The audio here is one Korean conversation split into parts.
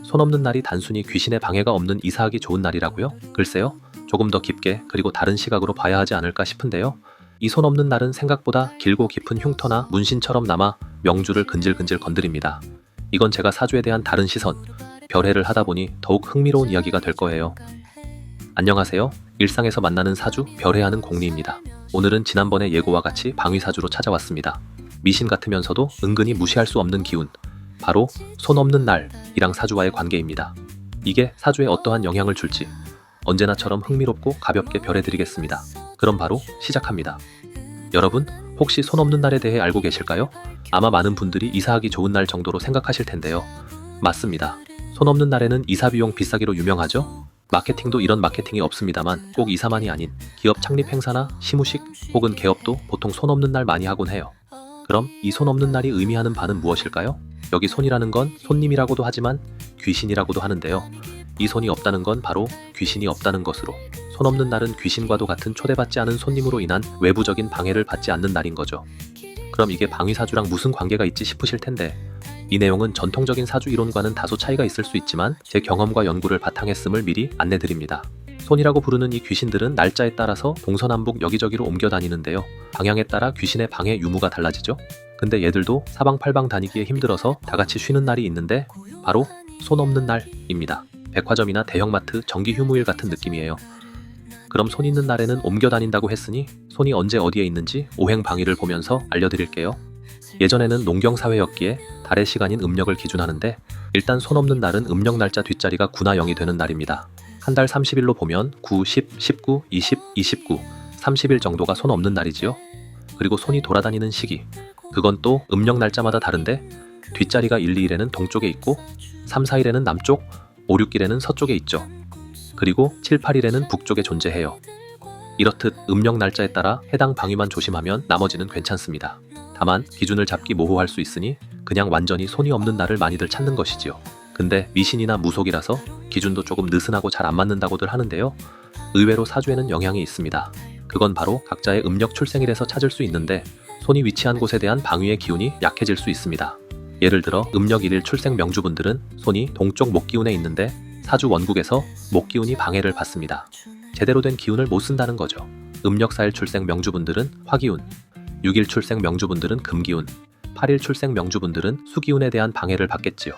손 없는 날이 단순히 귀신의 방해가 없는 이사하기 좋은 날이라고요? 글쎄요. 조금 더 깊게 그리고 다른 시각으로 봐야 하지 않을까 싶은데요. 이 손 없는 날은 생각보다 길고 깊은 흉터나 문신처럼 남아 명주를 근질근질 건드립니다. 이건 제가 사주에 대한 다른 시선, 별해를 하다 보니 더욱 흥미로운 이야기가 될 거예요. 안녕하세요. 일상에서 만나는 사주, 별해하는 공리입니다. 오늘은 지난번의 예고와 같이 방위사주로 찾아왔습니다. 미신 같으면서도 은근히 무시할 수 없는 기운, 바로 손 없는 날이랑 사주와의 관계입니다. 이게 사주에 어떠한 영향을 줄지 언제나처럼 흥미롭고 가볍게 별해드리겠습니다. 그럼 바로 시작합니다. 여러분, 혹시 손 없는 날에 대해 알고 계실까요? 아마 많은 분들이 이사하기 좋은 날 정도로 생각하실 텐데요. 맞습니다. 손 없는 날에는 이사 비용 비싸기로 유명하죠? 마케팅도 이런 마케팅이 없습니다만 꼭 이사만이 아닌 기업 창립 행사나 시무식 혹은 개업도 보통 손 없는 날 많이 하곤 해요. 그럼 이 손 없는 날이 의미하는 바는 무엇일까요? 여기 손이라는 건 손님이라고도 하지만 귀신이라고도 하는데요. 이 손이 없다는 건 바로 귀신이 없다는 것으로, 손 없는 날은 귀신과도 같은 초대받지 않은 손님으로 인한 외부적인 방해를 받지 않는 날인 거죠. 그럼 이게 방위사주랑 무슨 관계가 있지 싶으실 텐데, 이 내용은 전통적인 사주 이론과는 다소 차이가 있을 수 있지만 제 경험과 연구를 바탕했음을 미리 안내드립니다. 손이라고 부르는 이 귀신들은 날짜에 따라서 동서남북 여기저기로 옮겨 다니는데요. 방향에 따라 귀신의 방해 유무가 달라지죠. 근데 얘들도 사방팔방 다니기에 힘들어서 다같이 쉬는 날이 있는데 바로 손 없는 날입니다. 백화점이나 대형마트, 정기 휴무일 같은 느낌이에요. 그럼 손 있는 날에는 옮겨 다닌다고 했으니 손이 언제 어디에 있는지 오행방위를 보면서 알려드릴게요. 예전에는 농경사회였기에 달의 시간인 음력을 기준하는데 일단 손 없는 날은 음력 날짜 뒷자리가 9나 0이 되는 날입니다. 한 달 30일로 보면 9, 10, 19, 20, 29, 30일 정도가 손 없는 날이지요. 그리고 손이 돌아다니는 시기, 그건 또 음력 날짜마다 다른데 뒷자리가 1, 2일에는 동쪽에 있고 3, 4일에는 남쪽, 5, 6일에는 서쪽에 있죠. 그리고 7, 8일에는 북쪽에 존재해요. 이렇듯 음력 날짜에 따라 해당 방위만 조심하면 나머지는 괜찮습니다. 다만 기준을 잡기 모호할 수 있으니 그냥 완전히 손이 없는 날을 많이들 찾는 것이지요. 근데 미신이나 무속이라서 기준도 조금 느슨하고 잘 안 맞는다고들 하는데요. 의외로 사주에는 영향이 있습니다. 그건 바로 각자의 음력 출생일에서 찾을 수 있는데 손이 위치한 곳에 대한 방위의 기운이 약해질 수 있습니다. 예를 들어 음력 1일 출생 명주분들은 손이 동쪽 목기운에 있는데 사주 원국에서 목기운이 방해를 받습니다. 제대로 된 기운을 못 쓴다는 거죠. 음력 4일 출생 명주분들은 화기운, 6일 출생 명주분들은 금기운, 8일 출생 명주분들은 수기운에 대한 방해를 받겠지요.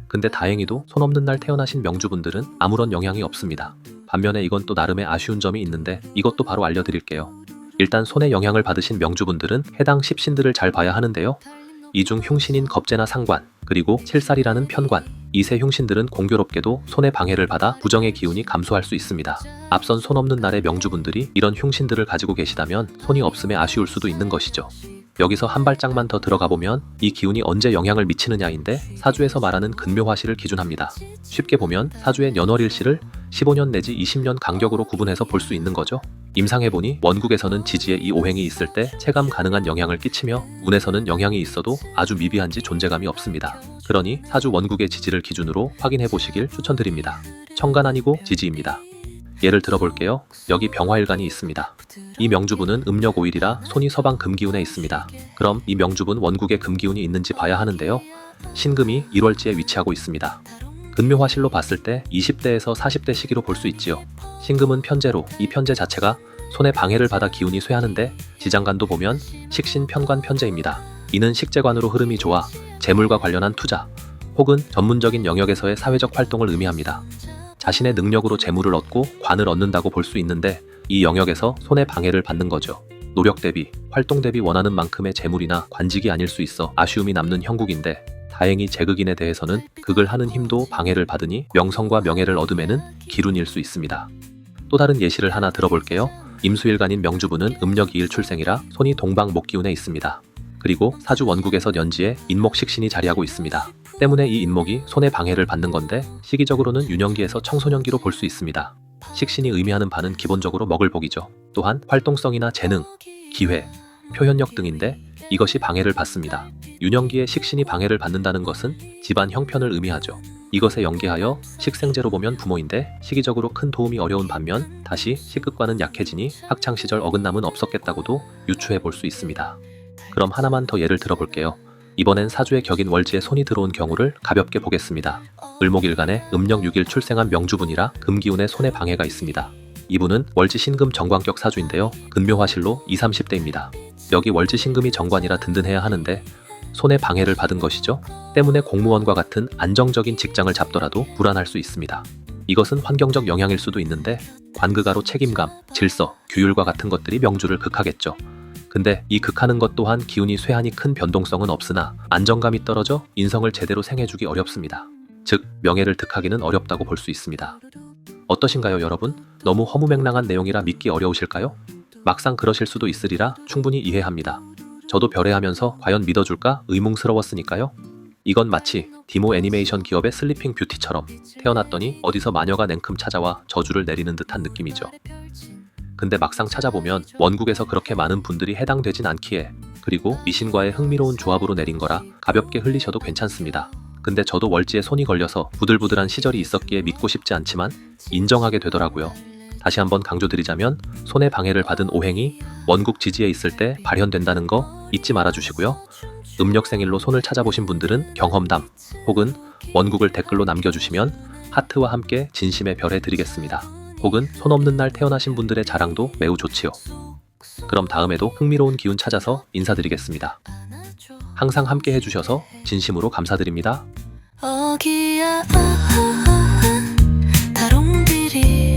근데 다행히도 손 없는 날 태어나신 명주분들은 아무런 영향이 없습니다. 반면에 이건 또 나름의 아쉬운 점이 있는데 이것도 바로 알려드릴게요. 일단 손에 영향을 받으신 명주분들은 해당 십신들을 잘 봐야 하는데요. 이 중 흉신인 겁재나 상관, 그리고 칠살이라는 편관, 이 세 흉신들은 공교롭게도 손의 방해를 받아 부정의 기운이 감소할 수 있습니다. 앞선 손 없는 날의 명주분들이 이런 흉신들을 가지고 계시다면 손이 없음에 아쉬울 수도 있는 것이죠. 여기서 한 발짝만 더 들어가 보면 이 기운이 언제 영향을 미치느냐인데 사주에서 말하는 근묘화시를 기준합니다. 쉽게 보면 사주의 년월일시를 15년 내지 20년 간격으로 구분해서 볼 수 있는 거죠. 임상해보니 원국에서는 지지에 이 오행이 있을 때 체감 가능한 영향을 끼치며 운에서는 영향이 있어도 아주 미비한지 존재감이 없습니다. 그러니 사주 원국의 지지를 기준으로 확인해보시길 추천드립니다. 천간 아니고 지지입니다. 예를 들어볼게요. 여기 병화일간이 있습니다. 이 명주분은 음력 5일이라 손이 서방 금기운에 있습니다. 그럼 이 명주분 원국에 금기운이 있는지 봐야 하는데요. 신금이 1월지에 위치하고 있습니다. 근묘화실로 봤을 때 20대에서 40대 시기로 볼 수 있지요. 신금은 편재로 이 편재 자체가 손에 방해를 받아 기운이 쇠하는데 지장간도 보면 식신 편관 편재입니다. 이는 식재관으로 흐름이 좋아 재물과 관련한 투자 혹은 전문적인 영역에서의 사회적 활동을 의미합니다. 자신의 능력으로 재물을 얻고 관을 얻는다고 볼 수 있는데 이 영역에서 손의 방해를 받는 거죠. 노력 대비, 활동 대비 원하는 만큼의 재물이나 관직이 아닐 수 있어 아쉬움이 남는 형국인데 다행히 재극인에 대해서는 극을 하는 힘도 방해를 받으니 명성과 명예를 얻음에는 기룬일 수 있습니다. 또 다른 예시를 하나 들어볼게요. 임수일간인 명주분은 음력 2일 출생이라 손이 동방 목기운에 있습니다. 그리고 사주 원국에서 연지에 인목식신이 자리하고 있습니다. 때문에 이 인목이 손의 방해를 받는 건데 시기적으로는 유년기에서 청소년기로 볼 수 있습니다. 식신이 의미하는 바는 기본적으로 먹을 복이죠. 또한 활동성이나 재능, 기회, 표현력 등인데 이것이 방해를 받습니다. 유년기에 식신이 방해를 받는다는 것은 집안 형편을 의미하죠. 이것에 연계하여 식생제로 보면 부모인데 시기적으로 큰 도움이 어려운 반면 다시 식극과는 약해지니 학창시절 어긋남은 없었겠다고도 유추해 볼 수 있습니다. 그럼 하나만 더 예를 들어볼게요. 이번엔 사주의 격인 월지에 손이 들어온 경우를 가볍게 보겠습니다. 을목일간에 음력 6일 출생한 명주분이라 금기운에 손에 방해가 있습니다. 이분은 월지 신금 정관격 사주인데요. 근묘화실로 20, 30대입니다. 여기 월지 신금이 정관이라 든든해야 하는데 손에 방해를 받은 것이죠. 때문에 공무원과 같은 안정적인 직장을 잡더라도 불안할 수 있습니다. 이것은 환경적 영향일 수도 있는데 관극아로 책임감, 질서, 규율과 같은 것들이 명주를 극하겠죠. 근데 이 극하는 것 또한 기운이 쇠하니 큰 변동성은 없으나 안정감이 떨어져 인성을 제대로 생해주기 어렵습니다. 즉 명예를 득하기는 어렵다고 볼 수 있습니다. 어떠신가요 여러분? 너무 허무맹랑한 내용이라 믿기 어려우실까요? 막상 그러실 수도 있으리라 충분히 이해합니다. 저도 별해하면서 과연 믿어줄까 의문스러웠으니까요. 이건 마치 디모 애니메이션 기업의 슬리핑 뷰티처럼 태어났더니 어디서 마녀가 냉큼 찾아와 저주를 내리는 듯한 느낌이죠. 근데 막상 찾아보면 원국에서 그렇게 많은 분들이 해당되진 않기에, 그리고 미신과의 흥미로운 조합으로 내린 거라 가볍게 흘리셔도 괜찮습니다. 근데 저도 월지에 손이 걸려서 부들부들한 시절이 있었기에 믿고 싶지 않지만 인정하게 되더라고요. 다시 한번 강조드리자면 손에 방해를 받은 오행이 원국 지지에 있을 때 발현된다는 거 잊지 말아주시고요. 음력생일로 손을 찾아보신 분들은 경험담 혹은 원국을 댓글로 남겨주시면 하트와 함께 진심의 별해 드리겠습니다. 혹은 손 없는 날 태어나신 분들의 자랑도 매우 좋지요. 그럼 다음에도 흥미로운 기운 찾아서 인사드리겠습니다. 항상 함께 해주셔서 진심으로 감사드립니다. 다롱들이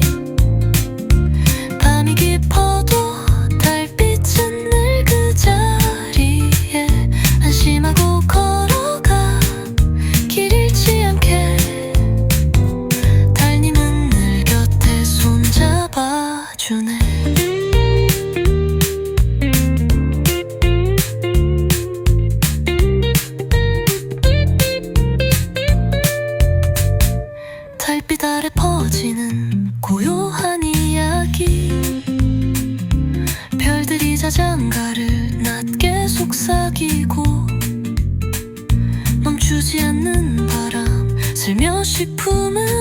밤이 깊어도 달빛은 늘 그 자리에 안심하고 걸어가 길 잃지 않게 달님은 늘 곁에 손잡아주네. 달빛 아래 퍼지는 고요한 이야기, 별들이 자장가를 낮게 속삭이고 멈추지 않는 바람, 슬며시 품은